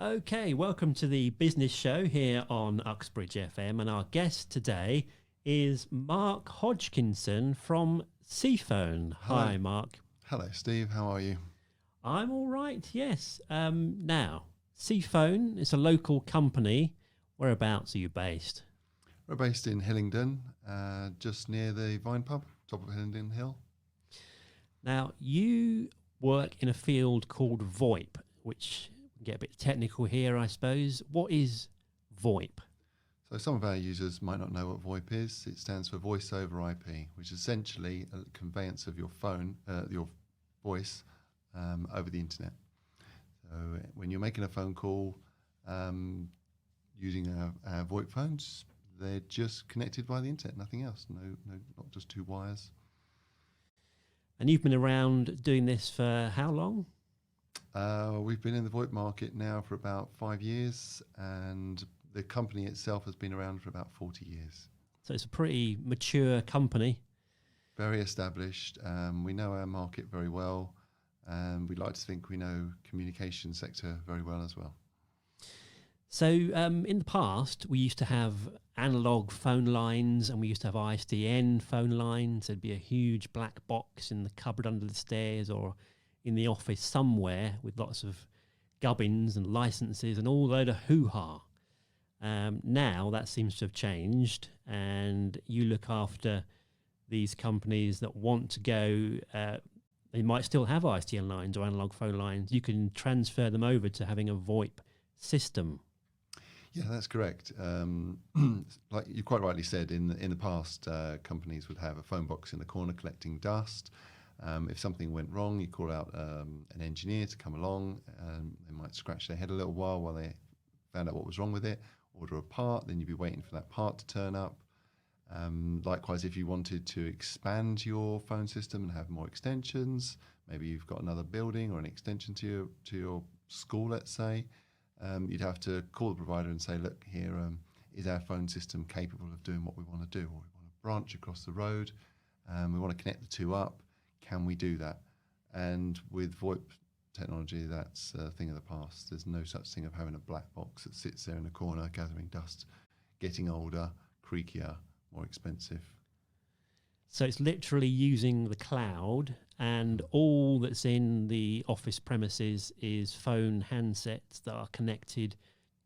Okay, welcome to the business show here on Uxbridge FM, and our guest today is Mark Hodgkinson from CFone. Hi, Mark. Hello, Steve. How are you? I'm all right, yes. Now, CFone is a local company. Whereabouts are you based? We're based in Hillingdon, just near the Vine Pub, top of Hillingdon Hill. Now, you work in a field called Voip, which get a bit technical here, I suppose. What is Voip? So some of our users might not know what Voip is. It stands for Voice over IP, which is essentially a conveyance of your phone, your voice over the internet. So when you're making a phone call using our Voip phones, they're just connected via the internet, nothing else. No, not just two wires. And you've been around doing this for how long? We've been in the Voip market now for about 5 years, and the company itself has been around for about 40 years. So it's a pretty mature company. Very established. We know our market very well, and we'd like to think we know communication sector very well as well. So in the past, we used to have analog phone lines, and we used to have ISDN phone lines. There'd be a huge black box in the cupboard under the stairs or in the office somewhere with lots of gubbins and licenses and all load of hoo-ha. Now that seems to have changed, and you look after these companies that want to go, they might still have ISDN lines or analog phone lines. You can transfer them over to having a VoIP system. Yeah, that's correct. Like you quite rightly said, in the past, companies would have a phone box in the corner collecting dust. If something went wrong, you call out an engineer to come along. They might scratch their head a little while they found out what was wrong with it, order a part, then you'd be waiting for that part to turn up. Likewise, if you wanted to expand your phone system and have more extensions, maybe you've got another building or an extension to your school, let's say, you'd have to call the provider and say, look, here is our phone system capable of doing what we want to do, or we want to branch across the road, we want to connect the two up. Can we do that? And with VoIP technology, that's a thing of the past. There's no such thing of having a black box that sits there in a corner gathering dust, getting older, creakier, more expensive. So it's literally using the cloud, and all that's in the office premises is phone handsets that are connected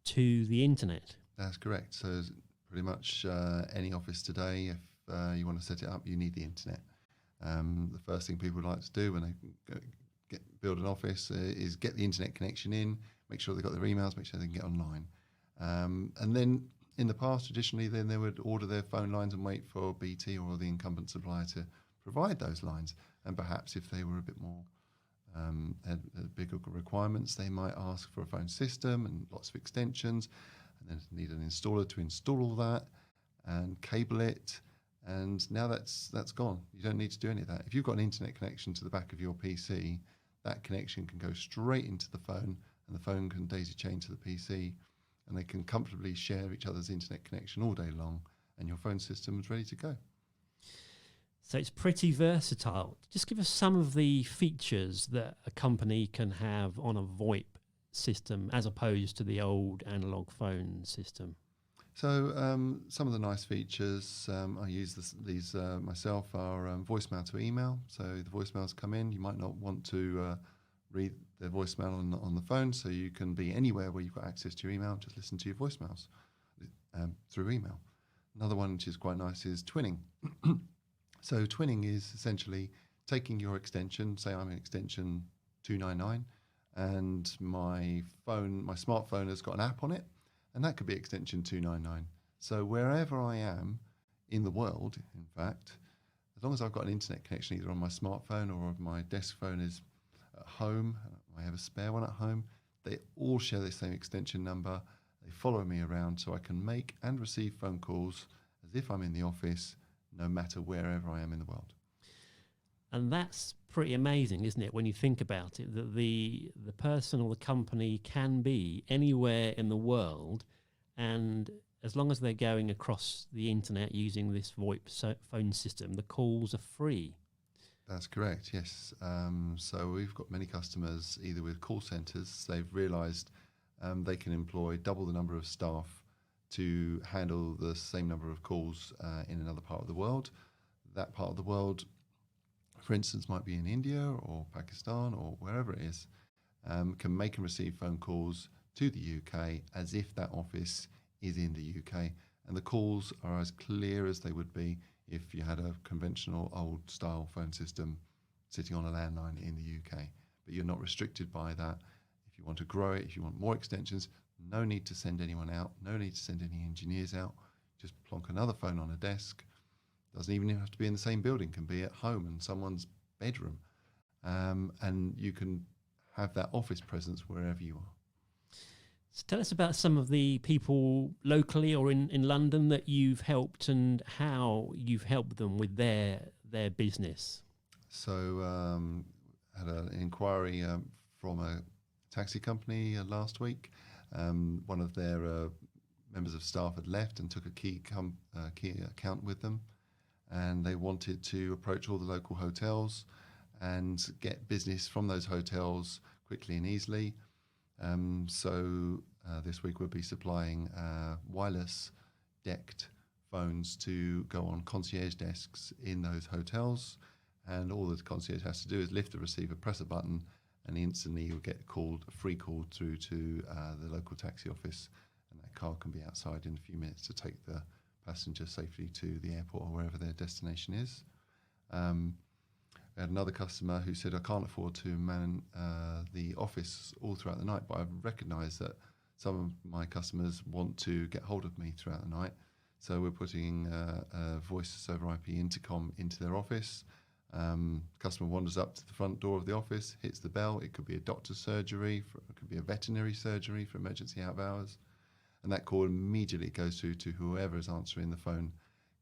to the internet. That's correct. So pretty much any office today, if you want to set it up, you need the internet. The first thing people like to do when they build an office is get the internet connection in, make sure they've got their emails, make sure they can get online. And then in the past, traditionally, then they would order their phone lines and wait for BT or the incumbent supplier to provide those lines. And perhaps if they were a bit more, had bigger requirements, they might ask for a phone system and lots of extensions, and then need an installer to install all that and cable it. And now that's gone. You don't need to do any of that. If you've got an internet connection to the back of your PC, that connection can go straight into the phone, and the phone can daisy chain to the PC, and they can comfortably share each other's internet connection all day long, and your phone system is ready to go. So it's pretty versatile. Just give us some of the features that a company can have on a VoIP system as opposed to the old analog phone system. So some of the nice features, I use these myself, are voicemail to email. So the voicemails come in. You might not want to read their voicemail on the phone, so you can be anywhere where you've got access to your email, just listen to your voicemails through email. Another one which is quite nice is twinning. So twinning is essentially taking your extension, say I'm an extension 299, and my smartphone has got an app on it, and that could be extension 299. So wherever I am in the world, in fact, as long as I've got an internet connection either on my smartphone or my desk phone is at home, I have a spare one at home, they all share the same extension number. They follow me around so I can make and receive phone calls as if I'm in the office, no matter wherever I am in the world. And that's pretty amazing, isn't it, when you think about it, that the person or the company can be anywhere in the world, and as long as they're going across the internet using this VoIP phone system, the calls are free. That's correct, yes. So we've got many customers either with call centres. They've realised they can employ double the number of staff to handle the same number of calls in another part of the world. That part of the world, for instance, might be in India or Pakistan or wherever it is, can make and receive phone calls to the UK as if that office is in the UK. And the calls are as clear as they would be if you had a conventional old style phone system sitting on a landline in the UK. But you're not restricted by that. If you want to grow it, if you want more extensions, no need to send anyone out, no need to send any engineers out. Just plonk another phone on a desk. Doesn't even have to be in the same building, can be at home in someone's bedroom. And you can have that office presence wherever you are. So tell us about some of the people locally or in London that you've helped and how you've helped them with their business. So had an inquiry from a taxi company last week. One of their members of staff had left and took a key account with them, and they wanted to approach all the local hotels and get business from those hotels quickly and easily. So this week we'll be supplying wireless decked phones to go on concierge desks in those hotels, and all the concierge has to do is lift the receiver, press a button, and instantly you'll get a free call through to the local taxi office, and that car can be outside in a few minutes to take the passenger safely to the airport or wherever their destination is. We had another customer who said, I can't afford to man the office all throughout the night, but I've recognised that some of my customers want to get hold of me throughout the night. So we're putting a voice over IP intercom into their office. Customer wanders up to the front door of the office, hits the bell. It could be a doctor's surgery, it could be a veterinary surgery for emergency out of hours. And that call immediately goes through to whoever is answering the phone.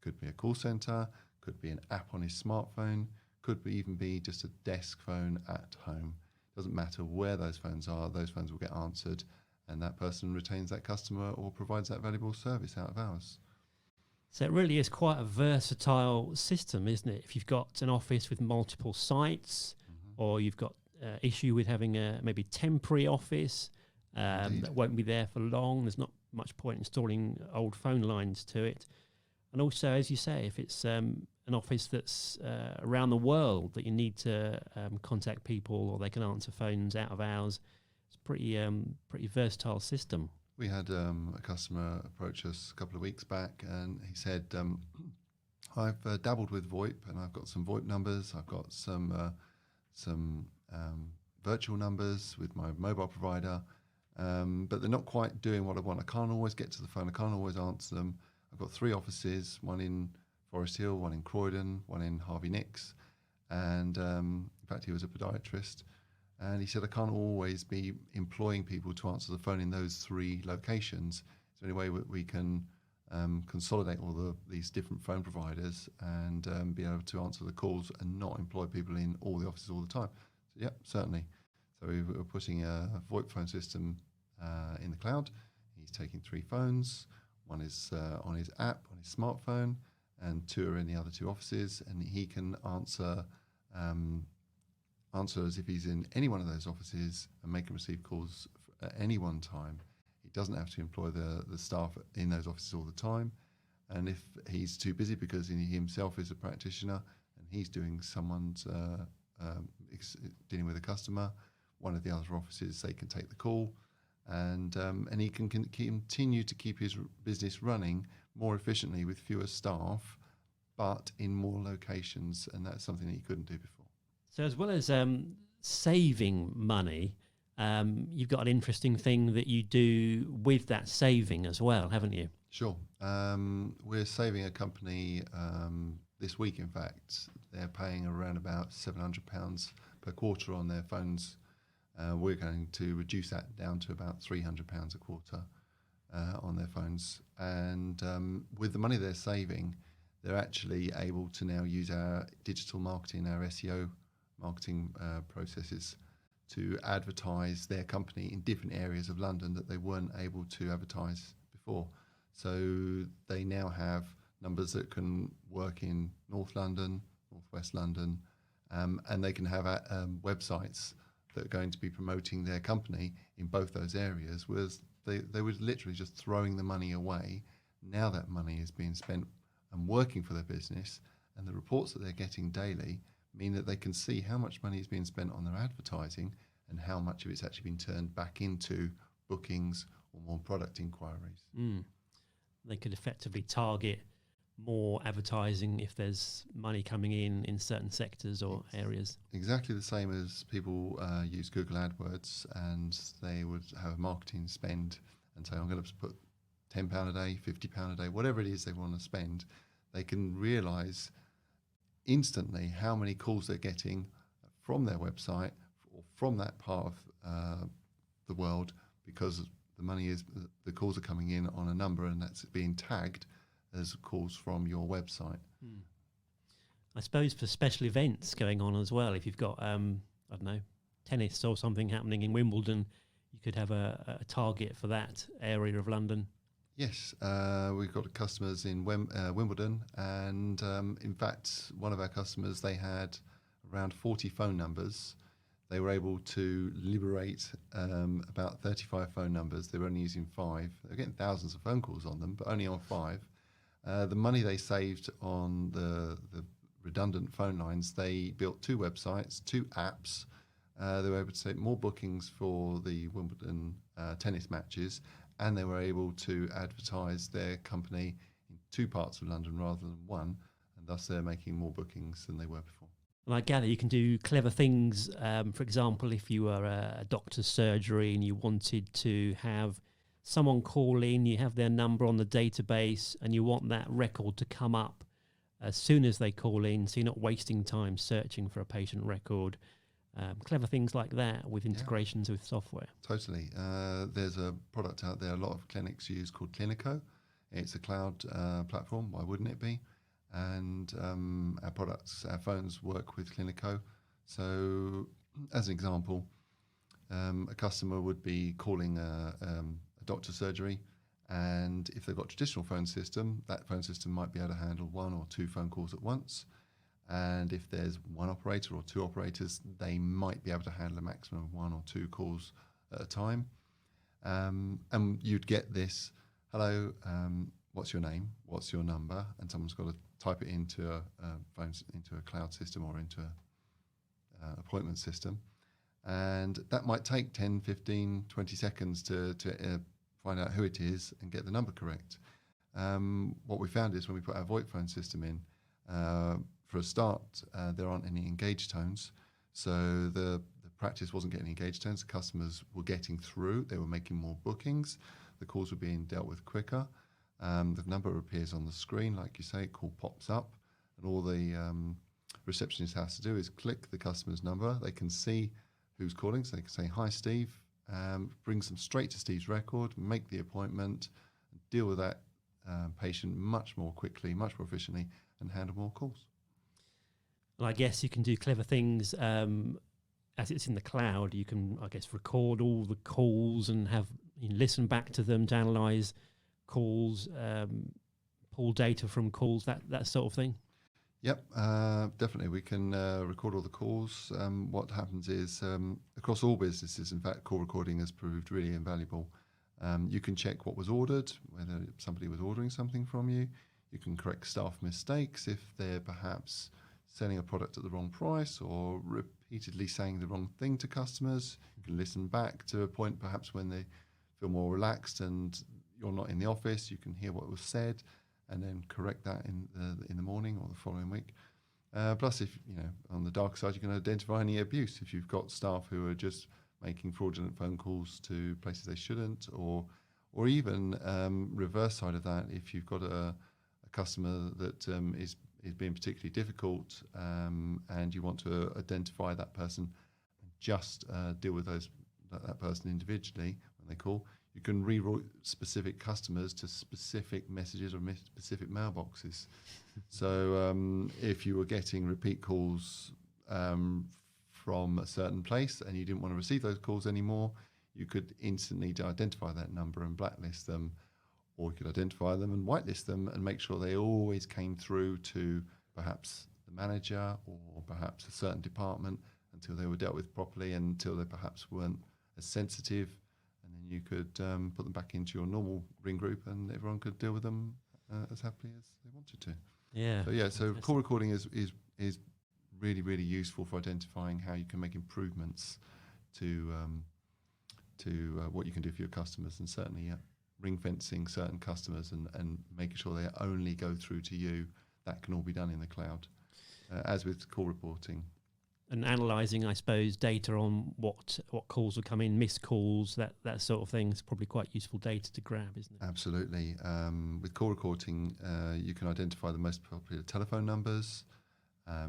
Could be a call centre, could be an app on his smartphone, could even be just a desk phone at home. Doesn't matter where those phones are, those phones will get answered, and that person retains that customer or provides that valuable service out of hours. So it really is quite a versatile system, isn't it? If you've got an office with multiple sites, or you've got issue with having a maybe temporary office that won't be there for long, there's not much point installing old phone lines to it. And also, as you say, if it's an office that's around the world that you need to contact people, or they can answer phones out of hours, it's pretty versatile system. We had a customer approach us a couple of weeks back, and he said, I've dabbled with Voip, and I've got some Voip numbers, I've got some virtual numbers with my mobile provider, but they're not quite doing what I want. I can't always get to the phone, I can't always answer them. I've got 3 offices, one in Forest Hill, one in Croydon, one in Harvey Nicks, and in fact he was a podiatrist. And he said, I can't always be employing people to answer the phone in those 3 locations. Is there any way we can consolidate all these different phone providers and be able to answer the calls and not employ people in all the offices all the time? So, yeah, certainly. So we were putting a VoIP phone system in the cloud. He's taking 3 phones. One is on his app, on his smartphone, and 2 are in the other 2 offices. And he can answer as if he's in any one of those offices and make and receive calls at any one time. He doesn't have to employ the staff in those offices all the time. And if he's too busy because he himself is a practitioner and he's doing someone's dealing with a customer, one of the other offices, they can take the call, and he can continue to keep his business running more efficiently with fewer staff, but in more locations, and that's something that he couldn't do before. So as well as saving money, you've got an interesting thing that you do with that saving as well, haven't you? Sure. We're saving a company this week, in fact. They're paying around about £700 per quarter on their phones. We're going to reduce that down to about £300 a quarter on their phones. And with the money they're saving, they're actually able to now use our digital marketing, our SEO marketing processes to advertise their company in different areas of London that they weren't able to advertise before. So they now have numbers that can work in North London, Northwest London, and they can have websites that are going to be promoting their company in both those areas was they were literally just throwing the money away. Now that money is being spent and working for their business, and the reports that they're getting daily mean that they can see how much money is being spent on their advertising and how much of it's actually been turned back into bookings or more product inquiries. They could effectively target more advertising if there's money coming in certain sectors or areas. Exactly the same as people use Google AdWords, and they would have a marketing spend and say, I'm going to put £10 a day, £50 a day, whatever it is they want to spend. They can realise instantly how many calls they're getting from their website or from that part of the world, because the calls are coming in on a number, and that's being tagged as calls from your website. I suppose for special events going on as well, if you've got, I don't know, tennis or something happening in Wimbledon, you could have a target for that area of London. Yes, we've got customers in Wimbledon, and in fact, one of our customers, they had around 40 phone numbers. They were able to liberate about 35 phone numbers. They were only using 5. They were getting thousands of phone calls on them, but only on 5. The money they saved on the redundant phone lines, they built 2 websites, 2 apps. They were able to take more bookings for the Wimbledon tennis matches, and they were able to advertise their company in 2 parts of London rather than 1, and thus they're making more bookings than they were before. And I gather you can do clever things. For example, if you were a doctor's surgery and you wanted to have someone call in, you have their number on the database, and you want that record to come up as soon as they call in, so you're not wasting time searching for a patient record. Clever things like that with integrations with software. Totally. There's a product out there a lot of clinics use called Clinico. It's a cloud platform. Why wouldn't it be? And our phones work with Clinico. So as an example, a customer would be calling a doctor's surgery, and if they've got a traditional phone system, that phone system might be able to handle 1 or 2 phone calls at once. And if there's 1 operator or 2 operators, they might be able to handle a maximum of 1 or 2 calls at a time. And you'd get this, hello, what's your name? What's your number? And someone's got to type it into a cloud system or into an appointment system. And that might take 10, 15, 20 seconds to find out who it is and get the number correct. What we found is when we put our Voip phone system in, for a start, there aren't any engaged tones. So the practice wasn't getting engaged tones. The customers were getting through. They were making more bookings. The calls were being dealt with quicker. The number appears on the screen, like you say, call pops up, and all the receptionist has to do is click the customer's number. They can see who's calling, so they can say, hi, Steve, brings them straight to Steve's record, make the appointment, deal with that patient much more quickly, much more efficiently, and handle more calls. Well, I guess you can do clever things as it's in the cloud. You can, I guess, record all the calls and listen back to them to analyse calls, pull data from calls, that sort of thing. Yep, definitely. We can record all the calls. What happens is, across all businesses, in fact, call recording has proved really invaluable. You can check what was ordered, whether somebody was ordering something from you. You can correct staff mistakes if they're perhaps selling a product at the wrong price or repeatedly saying the wrong thing to customers. You can listen back to a point perhaps when they feel more relaxed and you're not in the office. You can hear what was said and then correct that in the morning or the following week. Plus, if on the dark side, you can identify any abuse. If you've got staff who are just making fraudulent phone calls to places they shouldn't, or even reverse side of that, if you've got a customer that is being particularly difficult and you want to identify that person and just deal with that person individually when they call, you can reroute specific customers to specific messages or specific mailboxes. So if you were getting repeat calls from a certain place and you didn't want to receive those calls anymore, you could instantly identify that number and blacklist them, or you could identify them and whitelist them and make sure they always came through to perhaps the manager or perhaps a certain department, until they were dealt with properly, and until they perhaps weren't as sensitive, and then you could put them back into your normal ring group, and everyone could deal with them as happily as they wanted to. Yeah. So call recording is really, really useful for identifying how you can make improvements to what you can do for your customers, and certainly ring fencing certain customers and making sure they only go through to you. That can all be done in the cloud, as with call reporting. And analysing, I suppose, data on what calls will come in, missed calls, that sort of thing is probably quite useful data to grab, isn't it? Absolutely. With call recording, you can identify the most popular telephone numbers.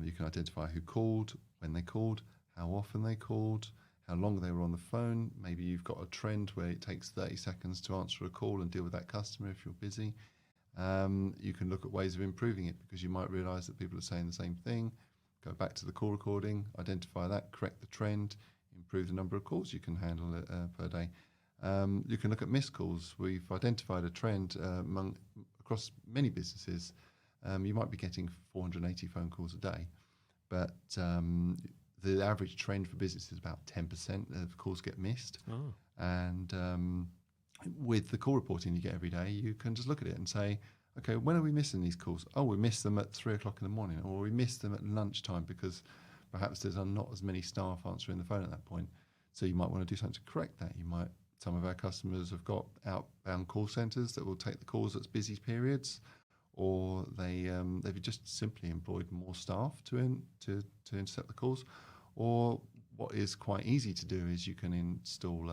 You can identify who called, when they called, how often they called, how long they were on the phone. Maybe you've got a trend where it takes 30 seconds to answer a call and deal with that customer if you're busy. You can look at ways of improving it, because you might realise that people are saying the same thing. Go back to the call recording, identify that, correct the trend, improve the number of calls you can handle per day. You can look at missed calls. We've identified a trend across many businesses. You might be getting 480 phone calls a day, but the average trend for business is about 10% of calls get missed. Oh. And with the call reporting you get every day, you can just look at it and say, okay, when are we missing these calls? Oh, we missed them at 3 o'clock in the morning, or we missed them at lunchtime because perhaps there's not as many staff answering the phone at that point. So you might want to do something to correct that. Some of our customers have got outbound call centres that will take the calls at busy periods, or they've just simply employed more staff to intercept the calls. Or what is quite easy to do is you can install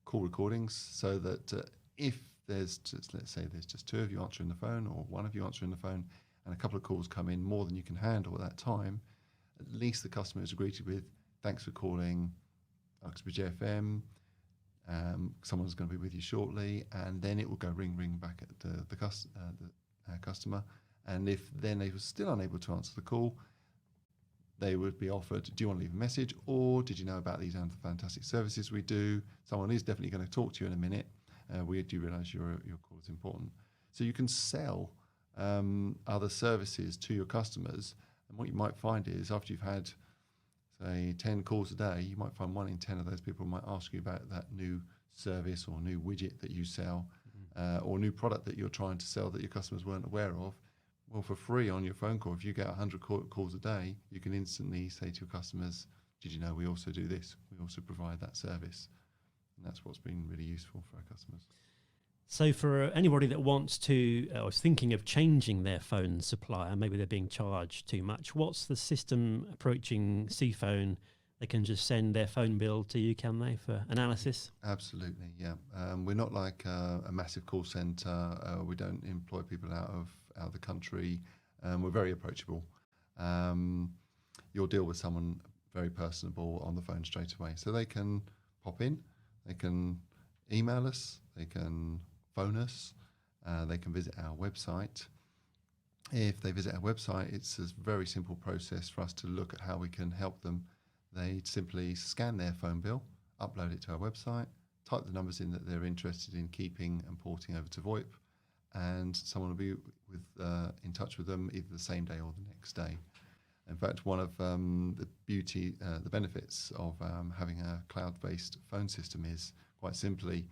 call recordings, so that if let's say there's just two of you answering the phone, or one of you answering the phone, and a couple of calls come in more than you can handle at that time, at least the customer is greeted with, thanks for calling Uxbridge FM, someone's going to be with you shortly, and then it will go ring back at the customer. And if then they were still unable to answer the call, they would be offered, do you want to leave a message, or did you know about these fantastic services we do? Someone is definitely going to talk to you in a minute. We do realise your call is important. So you can sell other services to your customers, and what you might find is, after you've had, say, 10 calls a day, you might find 1 in 10 of those people might ask you about that new service or new widget that you sell, or new product that you're trying to sell that your customers weren't aware of. Well, for free on your phone call, if you get 100 calls a day, you can instantly say to your customers, did you know we also do this? We also provide that service. And that's what's been really useful for our customers. So for anybody that wants to, or is thinking of changing their phone supplier, maybe they're being charged too much, what's the system approaching CFone? They can just send their phone bill to you, can they, for analysis? Absolutely, yeah. We're not like a massive call centre. We don't employ people out of the country. We're very approachable. You'll deal with someone very personable on the phone straight away. So they can pop in, they can email us, they can phone us, they can visit our website. If they visit our website, it's a very simple process for us to look at how we can help them. They simply scan their phone bill, upload it to our website, type the numbers in that they're interested in keeping and porting over to Voip, and someone will be in touch with them either the same day or the next day. In fact, one of the benefits of having a cloud-based phone system is, quite simply,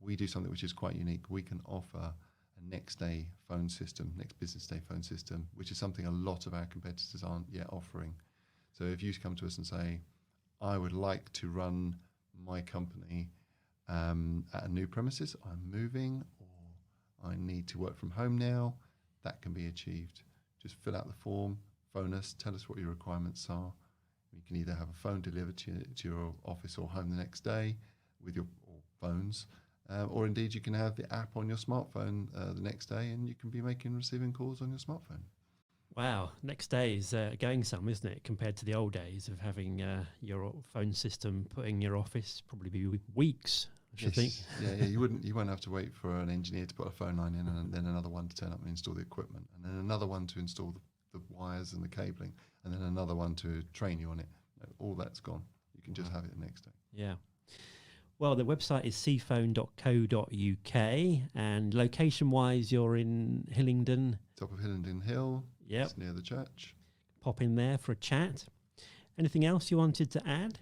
we do something which is quite unique. We can offer a next-day phone system, next business day phone system, which is something a lot of our competitors aren't yet offering. So if you come to us and say, I would like to run my company at a new premises, I'm moving, or I need to work from home now, that can be achieved. Just fill out the form, phone us, tell us what your requirements are. You can either have a phone delivered to your office or home the next day with your phones, or indeed you can have the app on your smartphone the next day, and you can be making and receiving calls on your smartphone. Wow, next day is going some, isn't it, compared to the old days of having your phone system put in your office? Probably be weeks, I should think. Yeah, you won't have to wait for an engineer to put a phone line in, and then another one to turn up and install the equipment, and then another one to install the wires and the cabling, and then another one to train you on it. All that's gone. You can just have it the next day. Yeah. Well, the website is cfone.co.uk, and location-wise, you're in Hillingdon. Top of Hillingdon Hill. Yep. It's near the church. Pop in there for a chat. Anything else you wanted to add?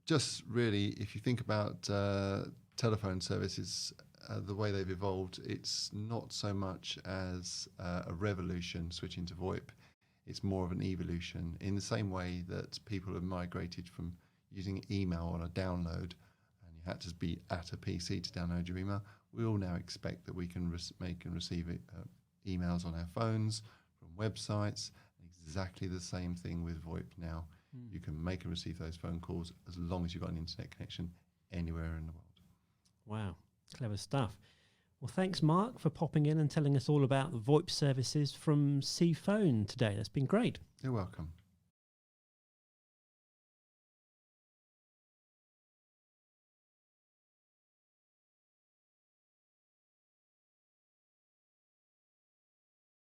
Just really, if you think about telephone services, the way they've evolved, it's not so much as a revolution switching to VoIP. It's more of an evolution, in the same way that people have migrated from using email on a download, and you had to be at a PC to download your email. We all now expect that we can make and receive emails on our phones, from websites. Exactly the same thing with VoIP now. You can make and receive those phone calls as long as you've got an internet connection anywhere in the world. Wow, clever stuff. Well, thanks, Mark, for popping in and telling us all about the VoIP services from CFone today. That's been great. You're welcome.